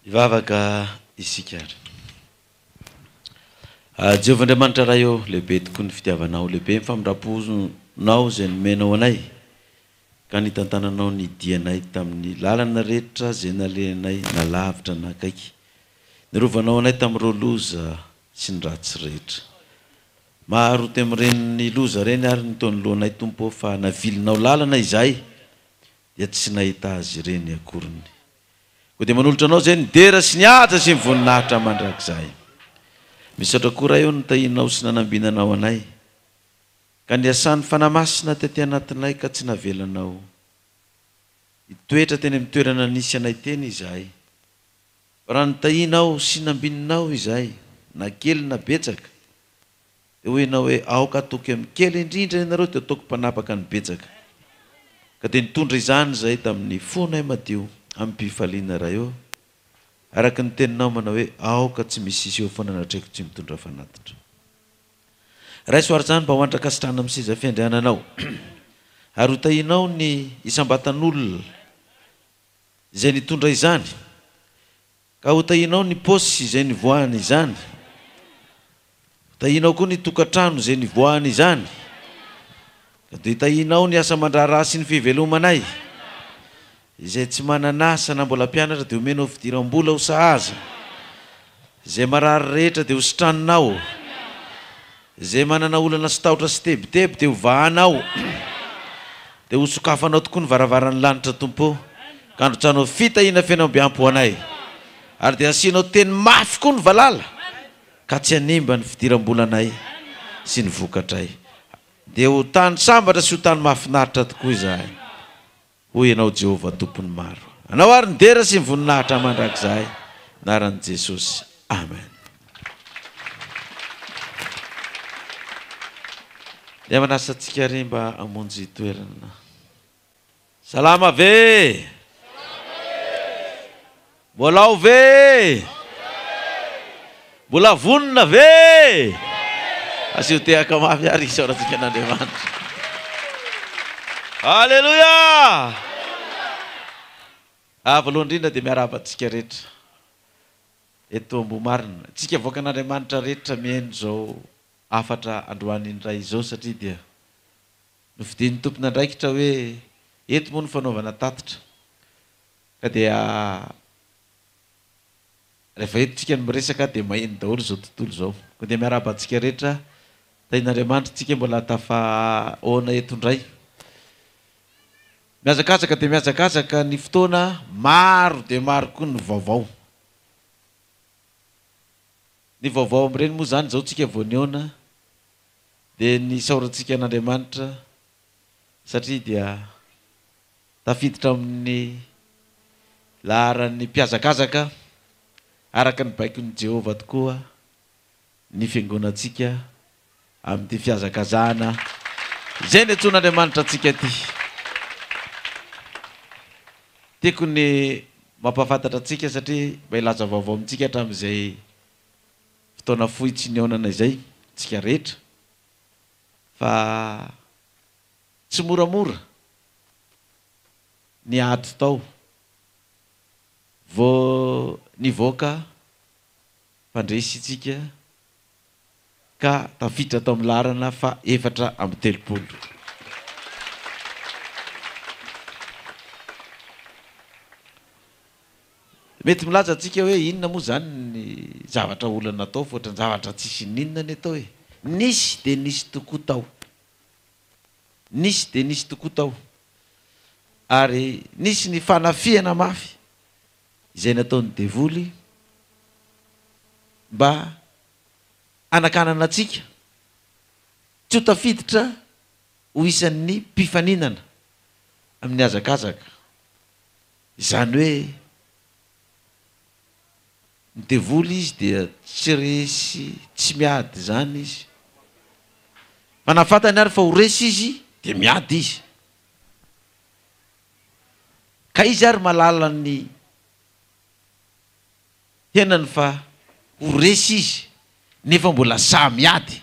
Ivavaka isika Jehovah Andriamanitra raha eo lehibe tokoa ny fitiavanao, lehibe ny famindram-ponao izay nomenao anay ka nitantananao ny dianay tamin'ny lalana rehetra izay nalenay nalavitra nakaiky. Nirovanao anay tamin'ireo loza sy ny ratsy rehetra. Maro temireny ny loza reny ary nitaony loanay tompo fa navilinao lalana izahay dia tsy nahita azy ireny akoriny. Koa dia manolotra anao izay ny dera sy ny atra sy ny voninahitra mandrakizay. Misaotra koa eo ny tahinao sy nanambinanao anay ka niasan'ny fanamasina tety anatinay ka tsy navelanao hitoetra teny amin'ny toerana nisy anay teny izahay. Raha nitahinao sy nambininao izahay na kely na betsaka dia hoenao hoe aoka atoky amin'ny kely indrindra ianareo dia ataoko mpanapaka ny betsaka. Ka dia nitondra izany izahay tamin'ny fonay madio amin'ny mpifaliana raha eo araka ny teninao manao hoe aoka tsy misy eo foana natreko tsy mitondra fanatitra. Raha soary zany mba hoandraka sitrana amin'ny seza fiandriananao ary hotahinao ny isam-batan'olona izay nitondra izany ka hotahinao ny posy izay nivoahany izany, hotahinao koa ny tokantrano izay nivoahany izany, ka dia hotahinao ny asa mandraharaha sy ny fivelomanay izay tsy mananasa na mbola mpianatra dia homenao fidiram-bola ho sahaza, izay marary rehetra dia ho sitranonao, izay manana olana sy tahotra sy tebiteby dia ho vahanao, dia ho sokafanao tokoa ny varavaran'ny lanitra tompo ka androtranao fitahina fianambiampo ho anay ary dia asianao teny mafy koa ny valala ka tsy hanimba ny fidiram-bolanay sy ny vokatray. Dia ho tany sambatra sy ho tany mahafinaritra tokoa izahay. Hoy ianao Jehovah tompony maro, anao ary ny dera sy ny voninahitra mandrakizay, anaran'i Jesosy, amen. Dia manasantsika ry mba hamonjy toerana. Salama ve? Mbolao ve? Mbola vonona ve? Asio tehaka mafy ary isaorantsika an'Andriamanitra. Haleluya! Voalohany indrindra dia miarabantsika rehetra eto Ambohimarina. Tsika voaka an'Andriamanitra rehetra mihaino izao afatra androany indray izao satria dia nofidian'ny tompona andraikitra hoe eto moa ny fanaovana tatitra. Ka dia rehefa eto tsika no miresaka dia maheno daholo izao tontolo izao. Ka dia miarabantsika rehetra tahin'Andriamanitra tsika mbola tafahoana eto indray. Miazakazaka dia miazakazaka ny fotoana, maro dia maro koa ny vaovao. Ny vaovao amin'ireny moa zany izao tsika vao niona dia ny saorantsika an'Andriamanitra satria dia tafiditra amin'ny laharan'ny mpiazakazaka araka ny baikon'i Jehovah tokoa ny fiangonantsika amin'ity fiazakazahana izay ny antsoin'Andriamanitra antsika ty. Tiako ny mampafantatra antsika satria mba hilaza vaovao amintsika hatramin'izay fotoana fohy tsy niaonana izay tsika rehetra fa tsy moramora ny ato tao vao nivoaka mpandresy itsika ka tafiditra tao amin'ny laharana fa 430. Mety milaza antsika hoe inona moa zany ny zavatra olana atao fa ohatrany zavatra tsisy ninona ny atao hoe nisy dia nisy tokoa tao, nisy dia nisy tokoa tao ary nisy ny fanafiana mafy izay nataon'ny devoly mba anakanana antsika tsy ho tafiditra ho isan'ny mpifaninana amin'ny hazakazaka. Izany hoe ny devoly izy dia tsy resy tsy miady zany izy. Manafantany ary fa ho resy izy dia miady izy. Ka izy ary malala ny henany fa ho resy izy nefa mbola samiady.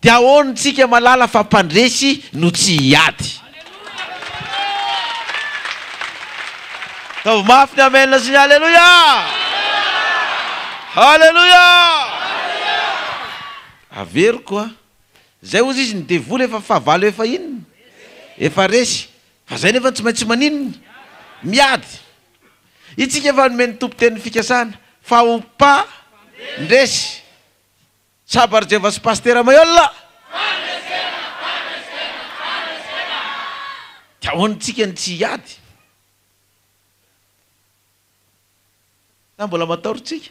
Dia ahoana tsika malala fa mpandresy no tsy hiady. Taovy mafy ny amen sy ny alleluia. Alleluia. Averiko a. Zay ozy izy ny devoly efa fahavalo efa inona. Efa resy. Fa zay nefa tsy maintsy maninona. Miady. Itsika efa nomeny tompo teny fikasana. Fa opa ndresy. Sabar Jeva sy pastera Mayolla. Taontsika ny tsy hiady. Na mbola matahorintsika.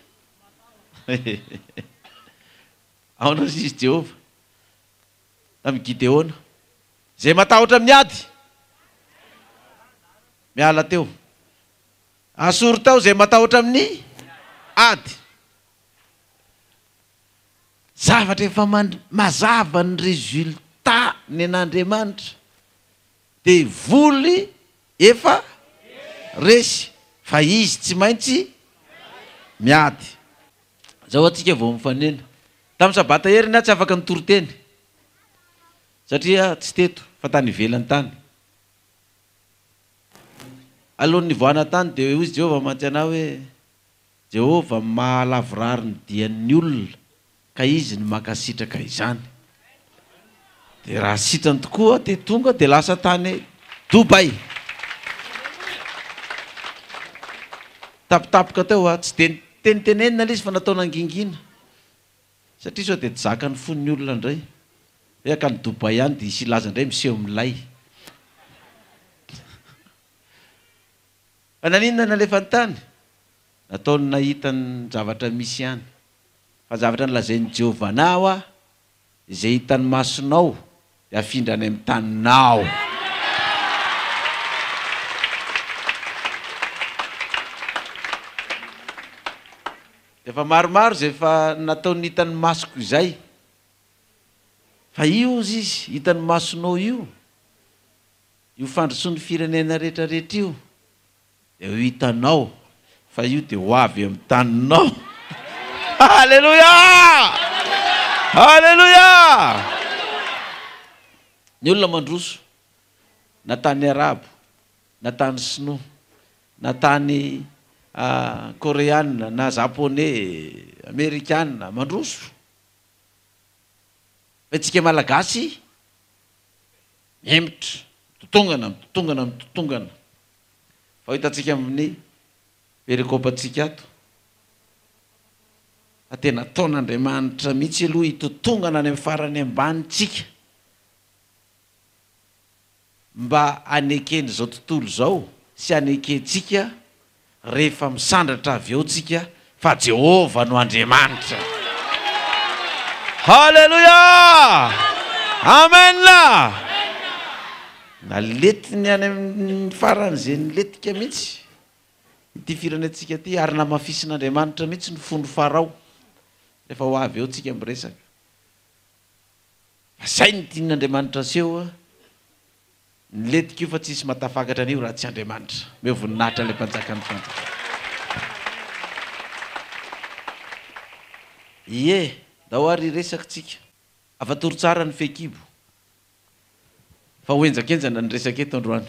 Aona izy Jehova. Na Gideona. Zay matahotra miady. Miala teo. Asory tao zay matahotra amin'ny ady. Zavatra efa mazava ny resultat ny an'Andriamanitra. De voly efa resy. Fa izy tsy maintsy miady. Zao atsika vao mifanena. Tamin'ny sabata heriny tsy afaka nitoro teny. Satria tsy teto fa tany ivelany tany. Alohan'ny nivoana tany dia hoy Jehova mantsy anao hoe Jehova mahalavorary ny dian'ny olona ka izy ny makasitraka izany. Dia raha sitrany tokoa dia tonga dia lasa tany Dubai. Tapitapoka teo tsy dia tenitenenina ilay izy fa nataona angingina. Satria sao dia tsy zakany fon'ny olona indray. Hoe ka ny Dubai ihany dia isy laza indray miseho milay. Fa naninona nalefa ny tany? Nataony nahita ny zavatra misy ihany. Fa zavatra nolazain'i Jehova anao a, izay hitany masonao dia afindrany amin'ny taninao. Efa maromaro zay efa nataony hitany masoko izay. Fa io izy hitany masonao io. Io fandrosoan'ny firenena rehetrarehetra io. Dia ho hitanao. Fa io dia ho avy amin'ny taninao. Alleluia! Alleluia! Ny olona mandroso. Na tany arabo. Na tany sinoa. Na tany koreana. Na japonais. Amerikana. Mandroso. Fa itsika malagasy. Mihemitra. Totongana. Fa hitantsika amin'ny perikopantsika ato. Tena taon'Andriamanitra mihitsy aloha hitotongana any amin'ny farany ambanitsika. Mba anekeny zao tontolo zao sy anekentsika rehefa misandratra avy eo tsika fa Jehova no Andriamanitra. Halleluja! Amen! Nalety ny any amin'ny farany zay niletika mihitsy. Ity firenetsika ty ary namafisin'Andriamanitra mihitsy ny fondro farao. Rehefa ho avy eo tsika miresaka. Fa zay ny tian'Andriamanitra seho niletika io fa tsisy matafakatra an'io raha tsy Andriamanitra. Meo voninahitra ilay mpanjaka ny fantatra. Ie, dao ary resaka tsika. Afatoro tsara ny fekibo. Fa hoenjakenjana ny resaka eto androany.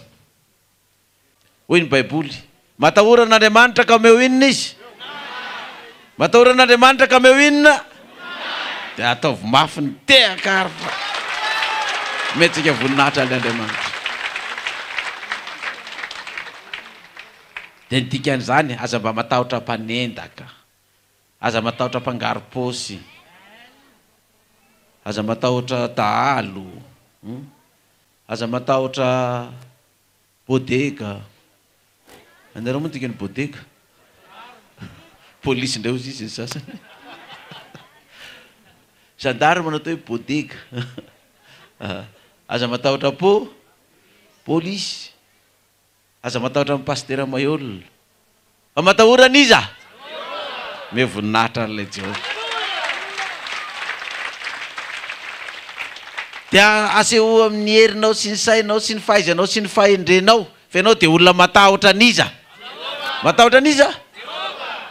Hoy ny Baiboly. Matahora n'Andriamanitra ka omeo inona izy? Matahora n'Andriamanitra ka omeo inona? Dia ataovy mafy ny tehaka ary fa metsika voninahitra an'Andriamanitra. Dia nidikan'izany aza mba matahotra mpanendaka. Aza matahotra mpangaro paosy. Aza matahotra dahalo. Aza matahotra bodega. Anareo moa dikany bodega. Polisy indray ozy izy sasany. Gendarme natao hoe bodega. Aza matahotra polisy. Aza matahotra amin'ny pastera Mayolla. Fa matahorana iza? Me voninahitra n'ilay Jehova. Dia aseho amin'ny herinao sy ny sainao sy ny fahaizanao sy ny fahendrenao. Fa ianao dia olona matahotra an'iza? Matahotra an'iza?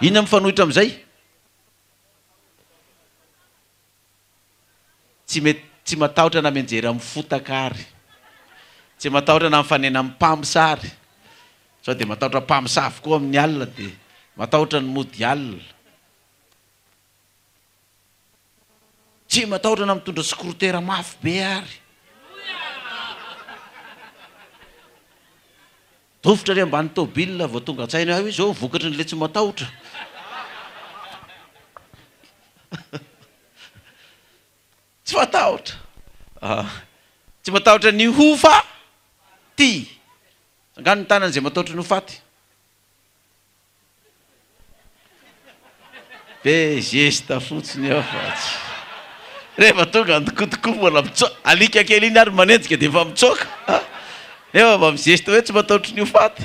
Inona mifanohitra amin'izay? Tsy matahotra na menjera amin'ny fotaka ary. Tsy matahotra na mifanena amin'ny mpamosary. sao dia matahotra mpamosavy koa amin'ny alina dia matahotra ny mody alina. Tsy matahotra na mitondra skrotera mafy be ary. Tovitra ry ambany tôbila vao tonga an-tsaina ao izy vokatry n'le tsy matahotra. Tsy matahotra. Tsy matahotra ny hofa ty. Angano ny tanany izay matahotra ny hofaty. Be gesta fotsiny ao fatsy. Rehefa tonga nikotikoko mbola mitsoaka. Alika kely iny ary manenjika dia efa mitsoaka. Nefa mba mizesta hoe tsy matahotra ny hofaty.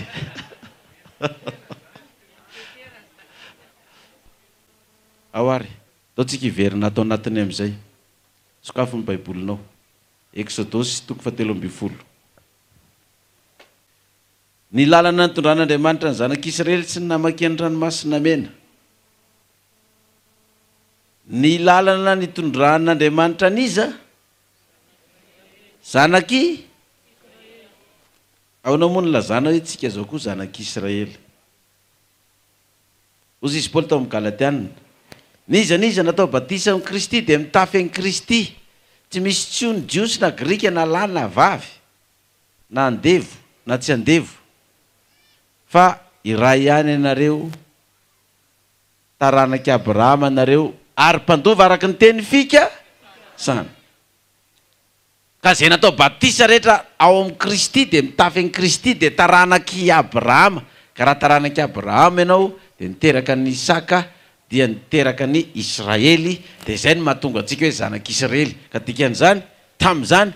Ao ary, ataontsika hiverina atao anatiny amin'izay. Sokafo ny baibolinao. Exodus 3:20. Ny lalana nitondran'Andriamanitra ny zanak'Israely sy ny namakiany ranomasina mena. Ny lalana nitondran'Andriamanitra niza zanaky ao moa ny lazana hoe tsika zao koa zanak'Israely. Ozy izy Paoly tao amin'ny Galatiana. Niza natao batisa amin'ny Kristy dia mitafy amin'ny Kristy. Tsy misy tsony jiosy na grika na lahy na vavy na andevo na tsy andevo. Fa iray ihany ianareo taranaky Abrahama anareo ary mpandova araka ny teny fika sana. Ka zay natao batisa rehetra ao amin'ny Kristy dia mitafy amin'ny Kristy dia taranaky Abrahama. Ka raha taranaky Abrahama ianao dia niteraka ny Isaka dia niteraka ny Israely dia izay no mahatonga antsika hoe zanak'Israely. Ka dikan'izany tamin'izany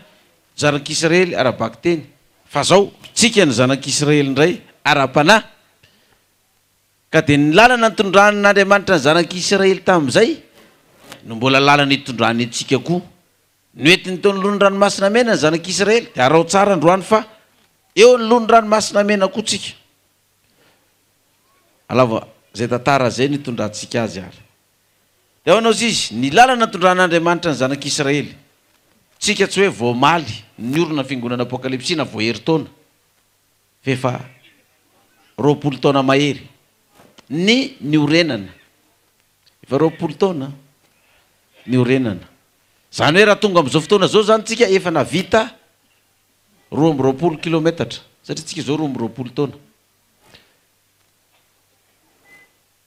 zanak'Israely ara-baky teny. Fa zao tsika ny zanak'Israely indray ara-panahy. Ka dia ny lalana nitondran'Andriamanitra ny zanak'Israely tamin'izay no mbola lalana hitondrany antsika koa. Noentiny tao ny lony ranomasina mena ny zanak'Israely dia arao tsara androany fa eo ny lony ranomasina mena koa tsika. Alava zay tantara zay nitondrantsika azy ary. Dia ao anao izy ny lalana nitondran'Andriamanitra ny zanak'Israely. Tsika tsy hoe vao maly ny orona fiangonana apokalipsy na vao hery taona. Fefa 20 taona mahery. Ny orenana. Efa 20 taona ny orenana. Zany hoe raha tonga amin'izao fotoana zao zany tsika efa navita 20 kilometatra. Satria tsika zao 20 taona.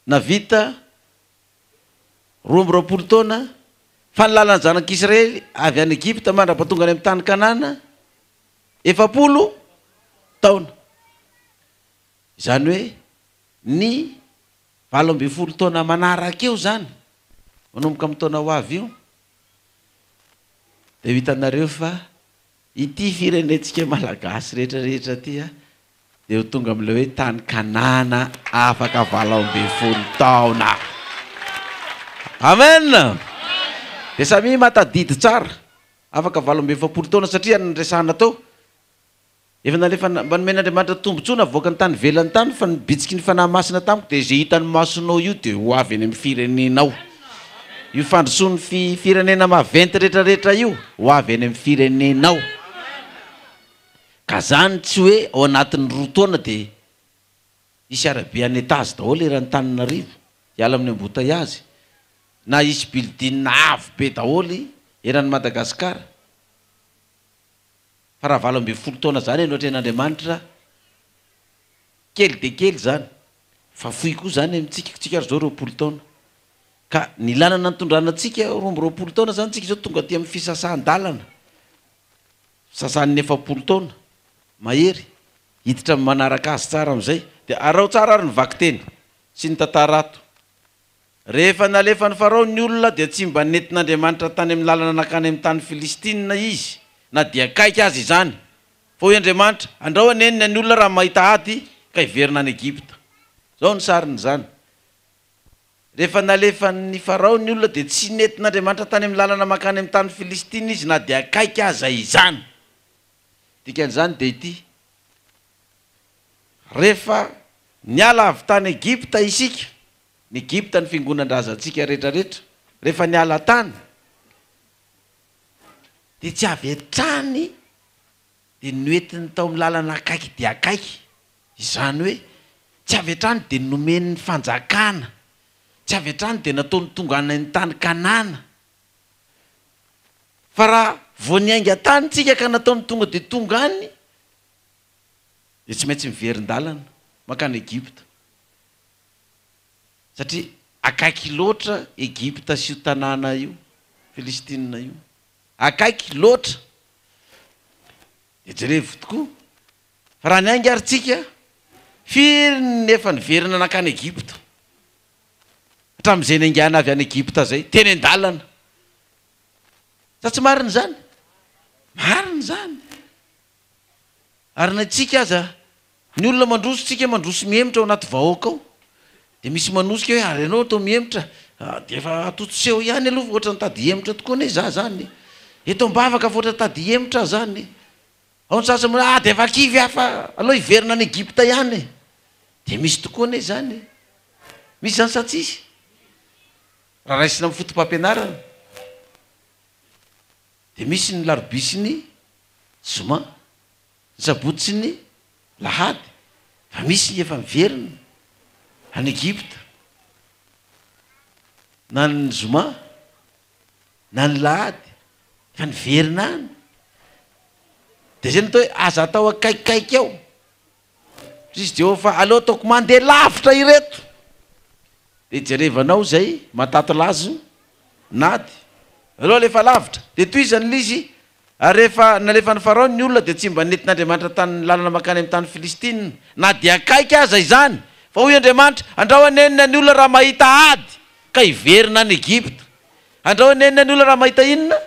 Navita 20 taona fa ny lalana zanak'Israely avy any Egypta mandra-pahatonga any amin'ny tany Kanana 70 taona. Izany hoe ny 20 taona manaraka eo zany manomboka amin'ny taona ho avy io dia hitanareo fa ity firenentsika malagasy rehetrarehetra ty dia ho tonga amin'ilay hoe tany Kanana afaka 20 taona. Amen. Dia samy matadidy tsara afaka 20 taona satria nyresahana tao efa nalefa mba nomen'Andriamanitra tombontsoana avoaka ny tany velany tany fa nibitsiky ny fanahy masina tamiko dia izay hitany masonao io dia ho avy any amin'ny firenenao. Io fandrosoan'ny firenena maventy rehetrarehetra io ho avy any amin'ny firenenao. Ka zany tsy hoe ao anatin'ny 2 taona dia isy arabe any etazy daholo eran'ny Tananarivo hiala amin'ny embouteillage na isy building avo be daholo eran'ny Madagasikara. Fa raha 20 taona zany ianao tren'Andriamanitra kely dia kely zany. Fa fohy koa zany amintsika zao 20 taona. Ka ny lalana nitondranantsika 20 taona zany tsika zao tonga aty amin'ny fisasan-dalana. Fisasan'ny 70 taona mahery hiditra amin'ny manaraka azy tsara amin'izay dia arao tsara ary ny vaky teny sy ny tantarato. Rehefa nalefa ny Farao ny olona dia tsy mba nentin'Andriamanitra tany amin'ny lalana nakany amin'ny tany Filistina izy na dia kaiky azy izany. Fa hoy Andriamanitra andrahoana enina ny olona raha mahita ady ka hiverina any Egypta. Zao ny sariny zany. Rehefa nalefa ny Farao ny olona dia tsy nentin'Andriamanitra tany amin'ny lalana makany amin'ny tany Filistina izy na dia kaiky aza izany. Dikan'izany dia ity. Rehefa niala avy tany Egypta isika, ny Egypta ny fiangonan-drazantsika rehetrarehetra, rehefa niala tany dia tsy avy hatrany dia noentiny tao amin'ny lalana akaiky dia akaiky izany hoe tsy avy hatrany dia nomeny fanjakana, tsy avy hatrany dia nataony tonga any tany Kanana, fa raha vao niainga tany tsika ka nataony tonga dia tonga any dia tsy maintsy miverin-dalana makany Egypta, satria akaiky loatra Egypta sy io tanàna io Filistina io, akaiky loatra. Dia jerevy tokoa fa raha niainga ary tsika firy nefa niverina nakany Egypta, hatramin'izay naingana avy any Egypta zay teny an-dalana, sa tsy marina zany? Marina zany. Ary natsika aza ny olona mandroso tsika mandroso mihemitra ao anaty vahoaka ao, dia misy manosika hoe ary ianao atao mihemitra dia efa atotsoseho ihany aloha ohatra nitady hemitra tokoa ane za zany, eto ambavaka voatra tady hemitra zany. Ao ny sasany dia efa kivy hafa aloha hiverina any Egypta ihany, dia misy tokoa ane zany, misy zany sa tsisy? Raha raisina amin'ny fotom-pampianarana dia misy ny larobia sy ny zoma, ny sabotsy sy ny lahady, fa misy ny efa miverina any Egypta, na ny zoma na ny lahady efa niverina any. Dia zay natao hoe aza atao akaikikaiky ao izy Jehovah, fa aleo ataoko mandeha lavitra ireto. Dia jerevanao zay matato lazo nady aloha lefa lavitra, dia toy izany lizy ary rehefa nalefa ny Farao ny olona dia tsy mba nentin'Andriamanitra tany lalana makany amin'ny tany Filistina, na dia akaiky aza izany, fa hoy Andriamanitra andraho anenina ny olona raha mahita ady ka hiverina any Egypta. Andraho anenina ny olona raha mahita inona?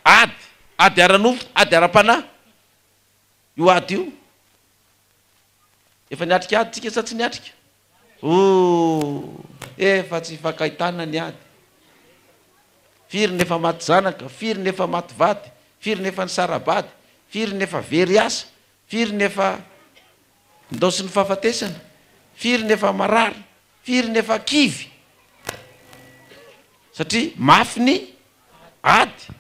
Ady, ady aran'olona, ady ara-panahy. Io ady io efa niatrika ady tsika sa tsy niatrika? Efa tsy fakahitana ny ady. Firy nefa maty zanaka, firy nefa maty vady, firy nefa ny sarabady, firy nefa very asa, firy nefa ndao sy ny fahafatesana, firy nefa marary, firy nefa kivy, satria mafy ny ady.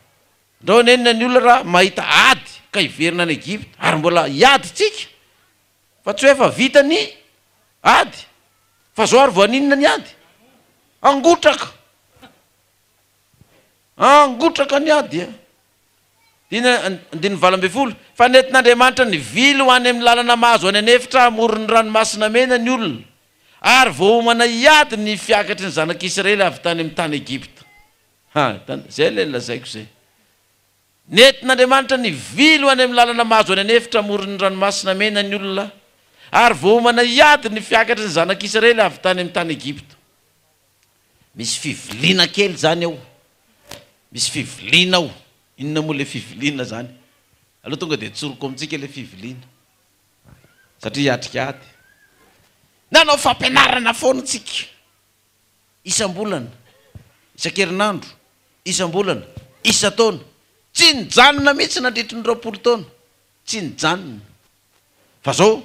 Ndao nenina ny olona raha mahita ady ka hiverina any Egypta, ary mbola hiady tsika, fa tsy hoe efa vita ny ady, fa zao ary voaninona ny ady, angotraka, angotraka ny ady. Andiny valo ambin'ny folo, fa nentin'Andriamanitra ny vily ho any amin'ny lalana mahazo any anefitra amoron'ny ranomasina mena ny olona, ary voahomana hiady ny fiakatry ny zanak'Israely avy tany amin'ny tany Egypta. Zay le lazaiko zay. Nentin'Andriamanitra ny vily ho any amin'ny lalana mahazo any anefitra amoron'ny ranomasina mena ny olona, ary voahomana hiady ny fiakatry ny zanak'Israely avy tany amin'ny tany Egypta. Misy fiviliana kely zany ao, misy fiviliana ao. Inona moa le fiviliana zany? Aloha tonga dia tsoroko amintsika le fiviliana, satria hiatrika ady. Nanao fampianarana foana tsika isam-bolana, isan-kerinandro, isam-bolana, isa-taona, tsy nijanona mihitsy nandritry ny 20 taona, tsy nijanona. Fa zao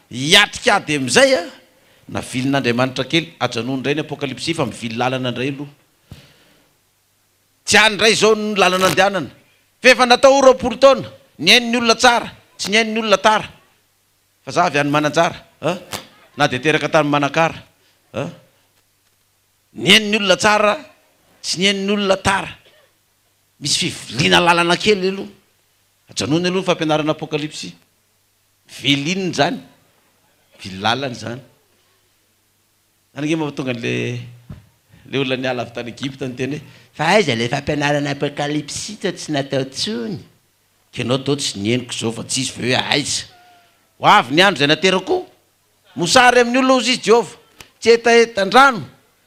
hiatrika ady amin'izay na vilin'Andriamanitra kely ajanony indray ny Apokalipsy, fa mivily lalana indray aloha. Tsy any indray zao ny lalana andehanana, fa efa natao 20 taona, ny hain'ny olona tsara tsy ny hain'ny olona tara, fa za avy any manan-tsara na dia teraka tany manan-kara, ny hain'ny olona tsara tsy ny hain'ny olona tara. Misy fiviliana lalana kely aloha, ajanony aloha ny fampianarana Apokalipsy. Vilininy zany, vily lalana zany. Ange mahatonga le olona niala avy tany Egypta ny teny hoe fa aiza le fampianarana Apokalipsy tsy natao tsony. Kenao tao tsy nieniko zao fa tsisy ve hoe aiza. Ho avy ny andro zay naterako mosary amin'ny olona ozy izy Jehovah, tsy etaetan-drano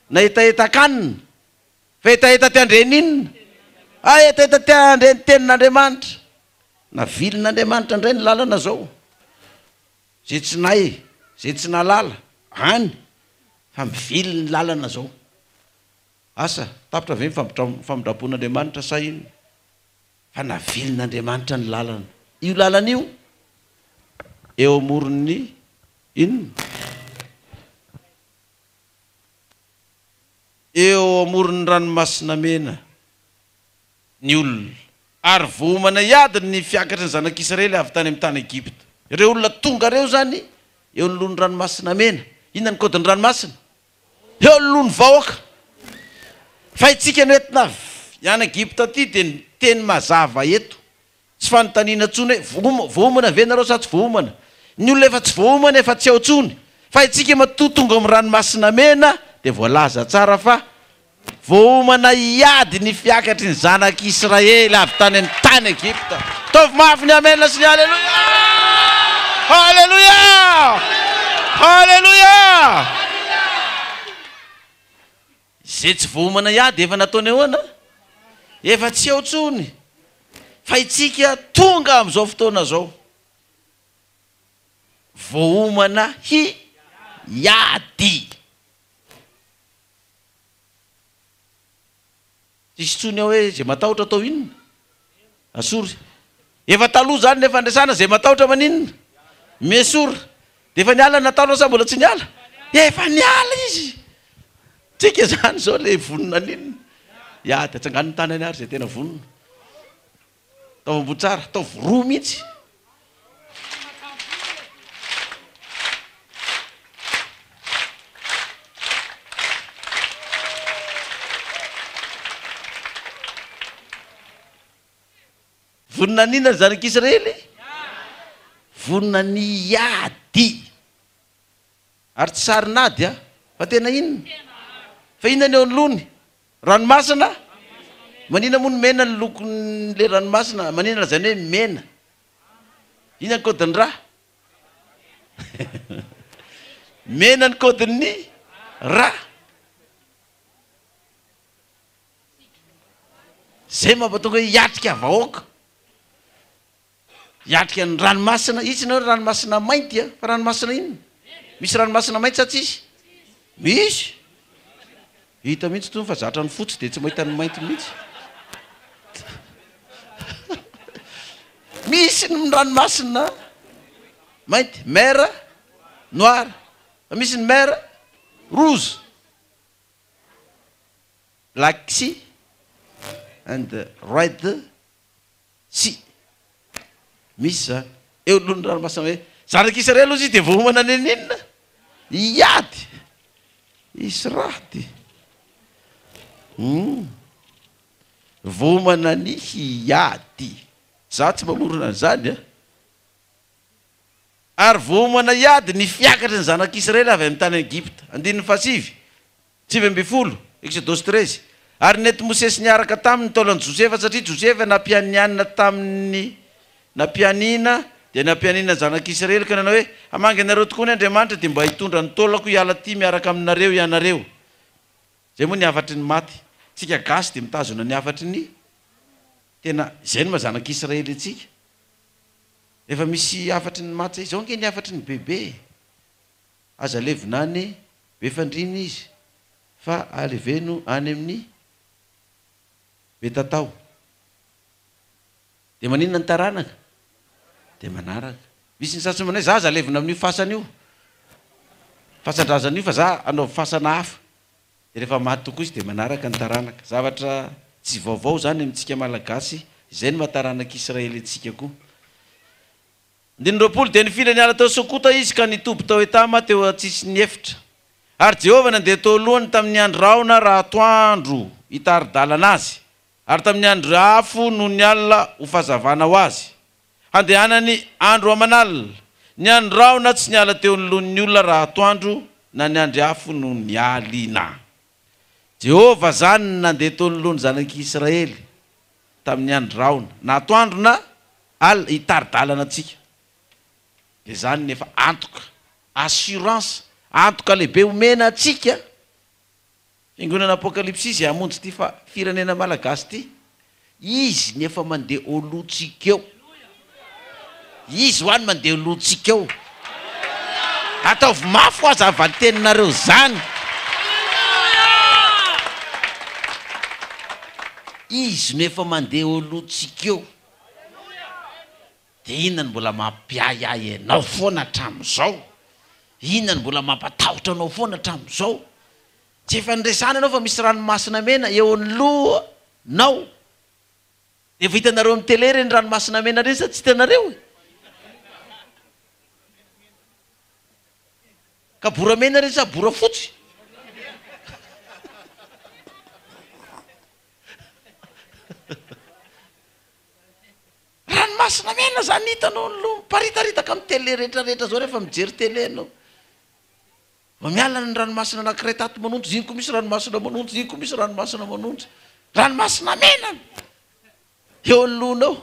na etaetan-kanina, fa etaeta te-andreninina, etaeta te-andreny tenin'Andriamanitra. Na vilin'Andriamanitra indray ny lalana zao, zay tsy nahay, zay tsy nalala any, fa mivily ny lalana zao. Asa tapitra ve famindram-pon'Andriamanitra sa ino? Fa navilin'Andriamanitra ny lalana. Io lalana io eo amoron'ny inona? Eo amoron'ny ranomasina mena ny olona, ary vohomana hiady ny fiakatry ny zanak'Israely avy tany amin'ny tany Egypta. Ireo olona tonga reo zany eo nolon'ny ranomasina mena. Inona ny kodin'ny ranomasina? Eo nolon'ny vahoaka. Fa itsika nentina any Egypta ty dia teny mazava eto. Tsy fanontaniana tsony hoe vohomana ve nareo sa tsy vohomana. Ny olona efa tsy vohomana efa tsy ao tsony. Fa itsika matoa tonga amin'ny ranomasina mena dia voalaza tsara fa vohomana iady ny fiakatry ny zanak'Israely avy tany amin'ny tany Egypta. Tovy mafy ny amena sy ny haleloia. Haleluia! Haleluia! Zay tsy vohomana iady efa nataony ahoana? Efa tsy ao tsony. Fa itsika tonga amin'izao fotoana zao. Vohomana iady. Tsisy tsony ao hoe zay matahotra atao inona? Asory. Efa taloha zany ny fandraisana zay matahotra maninona? Mesory. Dia efa niala nataona sa mbola tsy niala? Efa niala izy. Tsika zany zao le vonona ninona? Iady atsangano ny tanany ary zay tena vonona. Tao ambo tsara, tao voroa mihitsy. Vonona ninona ny zanak'Israely? Vonona ny iady. Ary tsy sarinady fa tena inona? Fa inona ny eo anoloany? Ranomasina? Manina moa ny mena ny lokon'le ranomasina? Manina zany hoe mena. Inona ny kodin'ny ra? Mena ny kodin'ny ra. Zay mampatonga hoe hiatrika vahoaka. Hiatrika ny ranomasina. Itsy na ranomasina mainty fa ranomasina inona? Misy ranomasina mainty sa tsisy? Misy. Hita mihitsy toy fa zatra ny fotsy dia tsy mahita ny mainty mihitsy. Misy ny ranomasina mainty, mer noir. Misy ny mer rouge. Black sea and red sea. Misy zany. Eo alohan'ny ranomasina hoe zanak'Israely ozy dia vohomana ninona? Iady. Isrady. Vohomana ny iady. Za tsy mamorona an'izany Ary vohomana iady ny fiakatry ny zanak'Israely avy amin'ny tany Egypta. 9:20, Exodus 13. Ary nety Mosesy niaraka taminy taolan'i Josefa satria Josefa nampianianina tamin'ny nampianina dia nampianina zanak'Israely ka nanao hoe hamangy anareo tokoa ny Andriamanitra dia mba hitondra ny taolako hiala ty miaraka aminareo ianareo. Zay moa ny afatry ny maty. Tsika gasy dia mitazona ny afatry ny tena izay no mazanak'Israely antsika. Efa misy afatry ny maty zay. Zao nge ny afatry ny bebe. Aza levina ny be fandrina izy. Fa aleveno any amin'ny betatao. Dia maninona ny taranaka? Dia manaraka. Misy ny sasany manay za aza levina amin'io fasana io. Fasandrazana io fa za anao fasana hafa. Dia rehefa maty tokoa izy dia manaraka ny taranaka. Zavatra tsy vaovao zany amintsika malagasy. Izay ny mahataranak'Israely antsika koa. 9 dia nifila niala tao Sokota izy ka nitoby tao Etama teo tsisy ny efitra. Ary Jehovah nandeha tao alohany tamin'ny andro raona raha atoandro hitaridalana azy. Ary tamin'ny andro afo no ny alina ho fahazavana ho azy. Handehanany andro aman'alina. Ny andro raona tsy niala teo nolon'ny olona raha atoandro na ny andro afo no ny alina. Jehovah zany nandeha tao nolon'ny zanak'Israely tamin'ny andro raona. Na atoandro na alina hitaridalana antsika. Dia zany nefa antoka. Assurance. Antoka lehibe omena atsika. Fiangonana Apocalypse izy hamonjy ty fa firenena malagasy ty. Izy nefa mandeha olotsika eo. Izy ho any mandeha olotsika eo. Ataovy mafy ho aza avateninareo zany. Izy nefa mandeha olotsika eo. Dia inona ny mbola mampiayay anao foana hatramin'izao? Inona ny mbola mampatahotra anao foana hatramin'izao? Tsy efa nresana anao fa misy ranomasina mena eo anoloanao. Dia efa hitanareo amin'ny télé reny ranomasina mena reny sa tsy hitanareo? ka bora mena reny sa bora fotsy. Ranomasina mena zany hitanao lo paritaritaka amin'ny tele rehetrarehetra zao rehefa mijery tele anao. Miala ny ranomasina anankiray tato manontsy, ziny ko misy ranomasina manontsy, ziny ko misy ranomasina manontsy. Ranomasina mena eo anoloanao.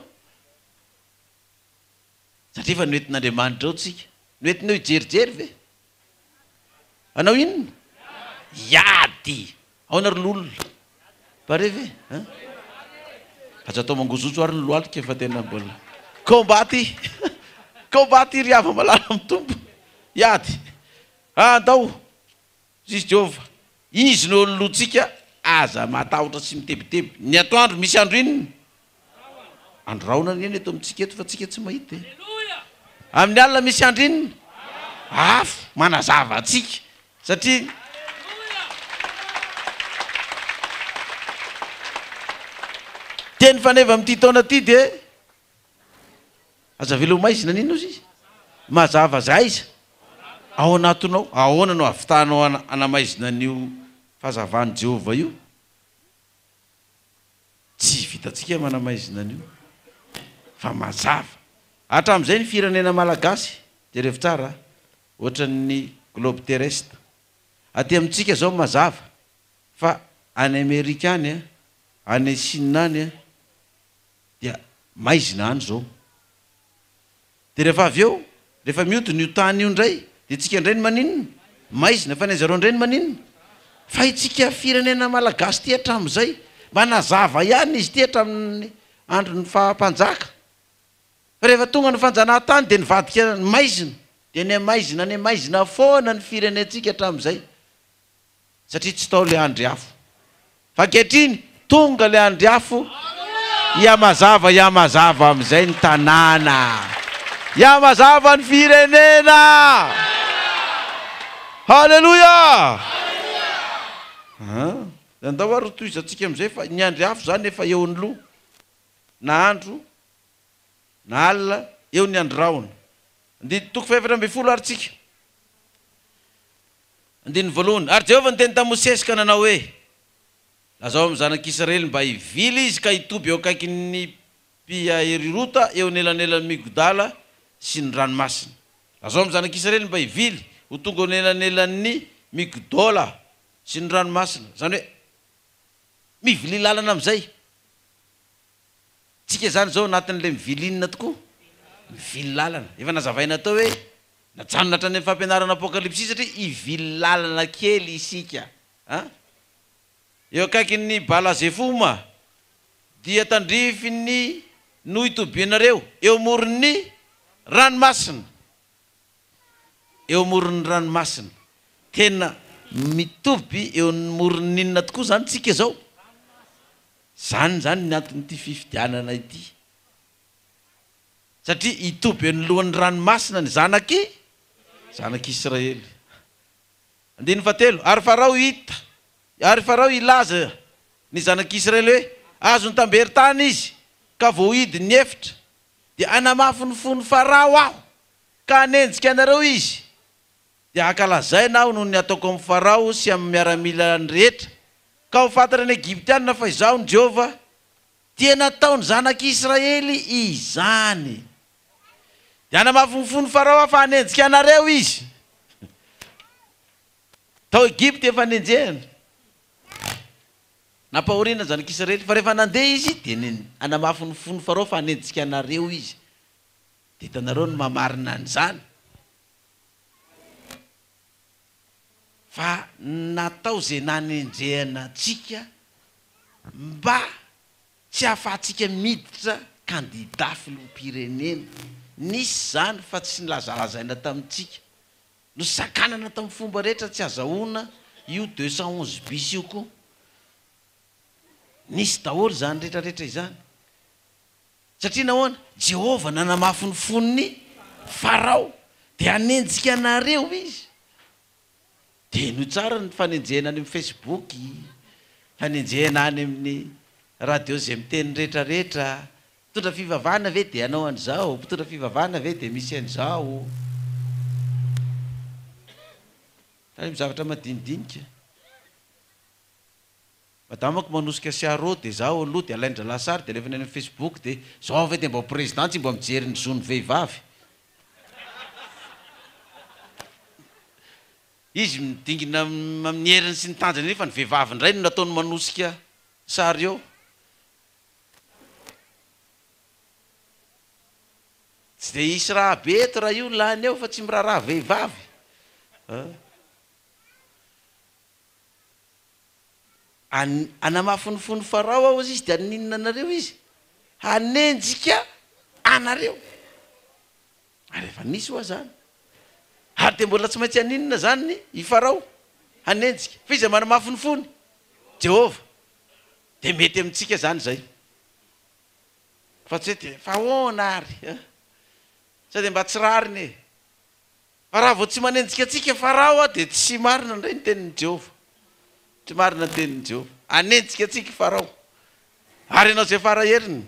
Satria fa noentin'Andriamanitra ao tsika. Noentinao ijerijery ve? Anao inona? Iady. Ahoana ry lolona? Pare ve? Aza atao mangozotso ary ny loalika efa tena mbola. Kombaty. Kombaty ry ava malala amin'ny tompo. Iady. Andao. Zisy Jehova. Izy no nolotsika aza matahotra sy mitebiteby. Ny atoandro misy andro inona? Andro raona ny eny eto amintsika eto fa tsika tsy mahita. Amin'ny alina misy andro inona? Afo manazava atsika. Satria teny faneva amin'ity taona ty dia aza velo maizina n'inona izy? Mazava zay izy. Ao anatinao, ahoana no avitanao anamaizina an'io fahazavan'i Jehova io? Tsy vitantsika manamaizina an'io. Fa mazava. Hatramin'izay ny firenena malagasy, jereo tsara, ohatran'ny globe terrestre. Aty amintsika zao mazava. Fa any Amerika any, any Chine any, dia maizina any zao. Dia rehefa avy eo, rehefa mihodina io tany io indray, dia tsika indray ny maninona? Maizina, fa ny zareo indray ny maninona? Fa itsika firenena malagasy ty hatramin'izay, manazava ihany izy ty hatramin'ny andron'ny fahampanjaka. Fa rehefa tonga ny fanjanahantany dia nivadika maizina, dia ny maizina foana ny firenentsika hatramin'izay. Satria tsy tao le andry afo. Fa ankehitriny tonga le andry afo, iamazava amin'izay ny tanàna. Iamazava ny firenena. Halleluja. Andao ary toizatsika amin'izay fa ny andry afo zany efa eo ny loha. Na andro, na alina, eo ny andro raona. Andiny toko faefatra amby folo ary tsika. Andiny voalohany. Ary Jehova niteny tamin'ny Mosesy ka nanao hoe, lazao amin'ny zanak'Israely mba hivily izy ka hitoby eo akaikin'ny Pi-Hahirota eo anelan'elan'ny Migodala sy ny ranomasina. Lazao amin'ny zanak'Israely mba hivily ho tonga eo anelan'elan'ny Migodola sy ny ranomasina. Zany hoe mivily lalana amin'izay. Tsika zany zao anatin'le mivilinina tokoa. Mivily lalana. Efa nazavaina tao hoe najanona hatrany amin'ny fampianarana apokalipsy satria hivily lalana kely isika. Eo akaikin'ny Balazefoma dia tandrifin'ny no itobianareo eo amoron'ny ranomasina. Eo amoron'ny ranomasina. Tena mitoby eo amoron'inona tokoa zany tsika zao. Zany ny anton'ity fifidianana ity. Satria hitoby eo anoloan'ny ranomasina ny zanak'Israely. Andiny fahatelo, ary Farao ilaza ny zanak'Israely hoe azo ny tambery-tany izy ka voahidy ny efitra dia anamafy ny fony Farao aho ka hanenjika anareo izy dia hakalazaina aho noho ny ataoko amin'ny Farao sy amin'ny miaramila ny rehetra ka ho fantatra ny Egyptianina fa izaho ny Jehova dia nataony zanak'Israely izany. Dia anamafy ny fony Farao aho fa hanenjika anareo izy. Tao Egypte efa nenjehana. Napahoriana zanak'Israely fa rehefa nandeha izy dia anamafy ny fony Farao fa hanenjika anareo izy. Dia hitanareo ny mamarina an'izany. Fa natao zay nanenjehana antsika mba tsy hahafahantsika miditra kandida filoham-pirenena. Nisy zany fa tsy nilazalazaina tamintsika. No sakanana tamin'ny fomba rehetra tsy azahoana io 211 bis io koa. Nisy daholo zany rehetrarehetra izany. Satria nahoana Jehova nanamafy ny foniny Farao dia hanenjika anareo izy. Dia no tsara ny fanenjehana any amin'ny Facebook, fanenjehana any amin'ny radio zay miteny rehetrarehetra. Mpitondra fivavahana ve dia anao an'izao, mpitondra fivavahana ve dia misy an'izao. Ary zavatra madinidinika. Madamako manosika siaro dia zaho aloha dia alaindra lasary dia alefany amin'ny Facebook dia zao ve dia mba président tsy mba mijery ny zony vehivavy. Izy midingina amin'ny heriny sy ny tanjany nefa ny vehivavy indray no nataony manosika sary eo. Tsy dia hisy raha be eto raha io lany eo fa tsy miraharaha vehivavy. Anamafonifon'ny Farao aho izy dia aninona anareo izy hanenjika anareo. Ary efa nisy hoa zany. Ary dia mbola tsy maintsy aninona zany i Farao hanenjika. Fa izy manamafonifony Jehova. Dia mety amintsika zany zay. Fa tsy hoe fa ahoana ary. Sady mba tsy rariny e. Fa raha vao tsy manenjika antsika Farao dia tsy marina indray ny tenin'ny Jehova. Tsy marina ny tenin'ny Jehova. Anenjika antsika Farao. Ary ianao zay fara heriny.